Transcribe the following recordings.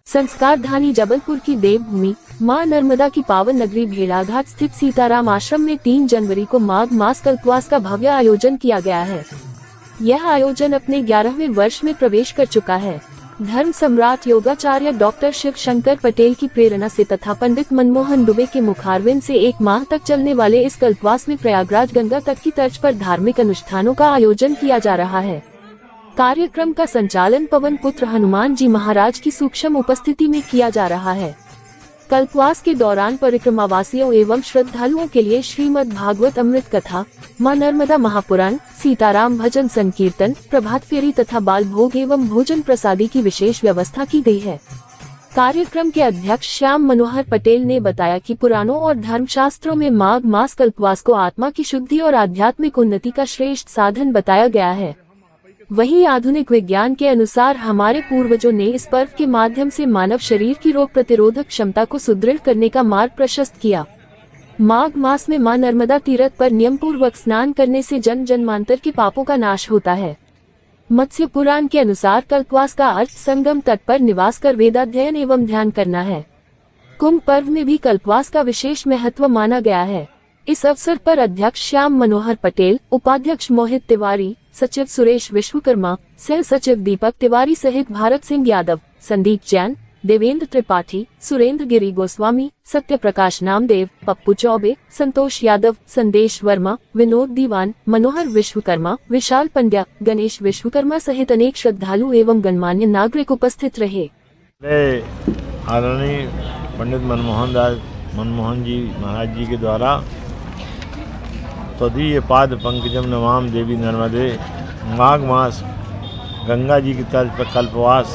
संस्कार धानी जबलपुर की देवभूमि मां नर्मदा की पावन नगरी भेड़ाघाट स्थित सीताराम आश्रम में 3 जनवरी को माघ मास कल्पवास का भव्य आयोजन किया गया है। यह आयोजन अपने 11वें वर्ष में प्रवेश कर चुका है। धर्म सम्राट योगाचार्य डॉक्टर शिव शंकर पटेल की प्रेरणा से तथा पंडित मनमोहन दुबे के मुखारविंद से 1 माह तक चलने वाले इस कल्पवास में प्रयागराज गंगा तट की तर्ज पर धार्मिक अनुष्ठानों का आयोजन किया जा रहा है। कार्यक्रम का संचालन पवन पुत्र हनुमान जी महाराज की सूक्ष्म उपस्थिति में किया जा रहा है। कल्पवास के दौरान परिक्रमावासियों एवं श्रद्धालुओं के लिए श्रीमद् भागवत अमृत कथा, मां नर्मदा महापुराण, सीताराम भजन संकीर्तन, प्रभात फेरी तथा बाल भोग एवं भोजन प्रसादी की विशेष व्यवस्था की गई है। कार्यक्रम के अध्यक्ष श्याम मनोहर पटेल ने बताया कि पुराणों और धर्मशास्त्रों में माघ मास कल्पवास को आत्मा की शुद्धि और आध्यात्मिक उन्नति का श्रेष्ठ साधन बताया गया है। वहीं आधुनिक विज्ञान के अनुसार हमारे पूर्वजों ने इस पर्व के माध्यम से मानव शरीर की रोग प्रतिरोधक क्षमता को सुदृढ़ करने का मार्ग प्रशस्त किया। माघ मास में मां नर्मदा तीर्थ पर नियम पूर्वक स्नान करने से जन्म जन्मांतर के पापों का नाश होता है। मत्स्य पुराण के अनुसार कल्पवास का अर्थ संगम तट पर निवास कर वेदाध्ययन एवं ध्यान करना है। कुंभ पर्व में भी कल्पवास का विशेष महत्व माना गया है। इस अवसर पर अध्यक्ष श्याम मनोहर पटेल, उपाध्यक्ष मोहित तिवारी, सचिव सुरेश विश्वकर्मा, सह सचिव दीपक तिवारी सहित भारत सिंह यादव, संदीप जैन, देवेंद्र त्रिपाठी, सुरेंद्र गिरी गोस्वामी, सत्य प्रकाश नामदेव, पप्पू चौबे, संतोष यादव, संदेश वर्मा, विनोद दीवान, मनोहर विश्वकर्मा, विशाल पंड्या, गणेश विश्वकर्मा सहित अनेक श्रद्धालु एवं गणमान्य नागरिक उपस्थित रहे। आदरणीय पंडित मनमोहन जी महाराज जी के द्वारा तदीय पाद पंकजम नमाम देवी नर्मदे माघ मास गंगा जी की तर्ज पर कल्पवास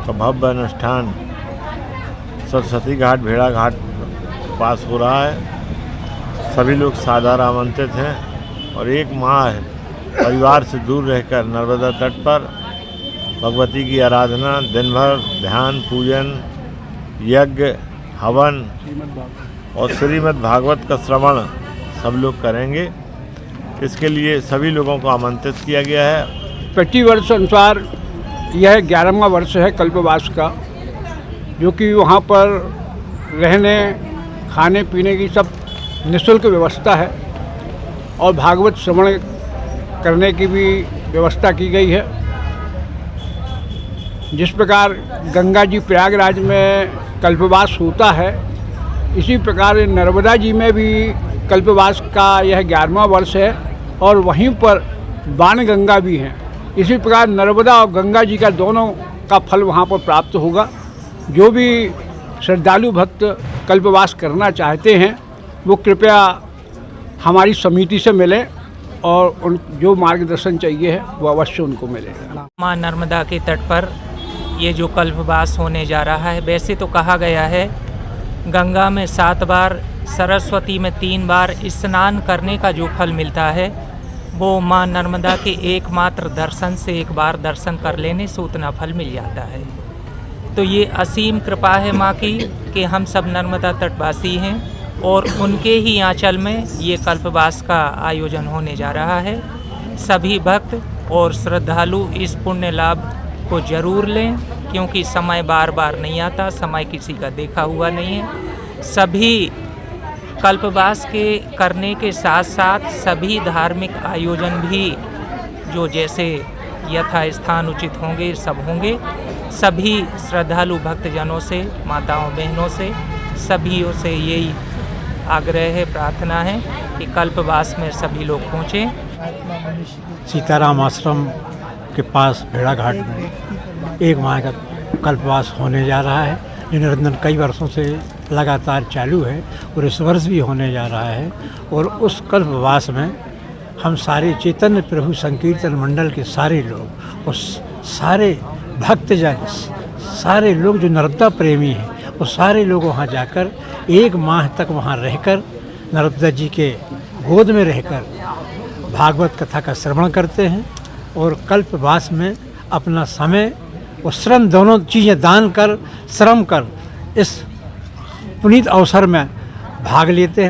का भव्य अनुष्ठान सरस्वती घाट भेड़ाघाट पास हो रहा है। सभी लोग सादर आमंत्रित हैं और 1 माह परिवार से दूर रहकर नर्मदा तट पर भगवती की आराधना, दिन भर ध्यान, पूजन, यज्ञ, हवन और श्रीमद् भागवत का श्रवण सब लोग करेंगे। इसके लिए सभी लोगों को आमंत्रित किया गया है। प्रतिवर्ष अनुसार यह 11वां वर्ष है कल्पवास का, जो कि वहाँ पर रहने, खाने पीने की सब निःशुल्क व्यवस्था है और भागवत श्रवण करने की भी व्यवस्था की गई है। जिस प्रकार गंगा जी प्रयागराज में कल्पवास होता है, इसी प्रकार नर्मदा जी में भी कल्पवास का यह 11वां वर्ष है और वहीं पर बाण गंगा भी हैं। इसी प्रकार नर्मदा और गंगा जी का दोनों का फल वहाँ पर प्राप्त होगा। जो भी श्रद्धालु भक्त कल्पवास करना चाहते हैं वो कृपया हमारी समिति से मिलें और उन जो मार्गदर्शन चाहिए है वो अवश्य उनको मिलेगा। मां नर्मदा के तट पर ये जो कल्पवास होने जा रहा है, वैसे तो कहा गया है गंगा में 7 बार, सरस्वती में 3 बार स्नान करने का जो फल मिलता है वो मां नर्मदा के एकमात्र दर्शन से 1 बार दर्शन कर लेने से उतना फल मिल जाता है। तो ये असीम कृपा है मां की कि हम सब नर्मदा तटवासी हैं और उनके ही आंचल में ये कल्पवास का आयोजन होने जा रहा है। सभी भक्त और श्रद्धालु इस पुण्य लाभ को जरूर लें, क्योंकि समय बार बार नहीं आता, समय किसी का देखा हुआ नहीं है। सभी कल्पवास के करने के साथ साथ सभी धार्मिक आयोजन भी जो जैसे यथास्थान उचित होंगे सब होंगे। सभी श्रद्धालु भक्तजनों से, माताओं बहनों से, सभी से यही आग्रह है, प्रार्थना है कि कल्पवास में सभी लोग पहुँचें। सीताराम आश्रम के पास भेड़ाघाट में 1 माह का कल्पवास होने जा रहा है, जो निरंतर कई वर्षों से लगातार चालू है और इस वर्ष भी होने जा रहा है। और उस कल्पवास में हम सारे चैतन्य प्रभु संकीर्तन मंडल के सारे लोग और सारे भक्तजन, सारे लोग जो नर्मदा प्रेमी हैं, वो सारे लोग वहाँ जाकर 1 माह तक वहाँ रहकर नर्मदा जी के गोद में रहकर भागवत कथा का श्रवण करते हैं और कल्पवास में अपना समय और श्रम दोनों चीज़ें दान कर, श्रम कर इस पुनीत अवसर में भाग लेते हैं।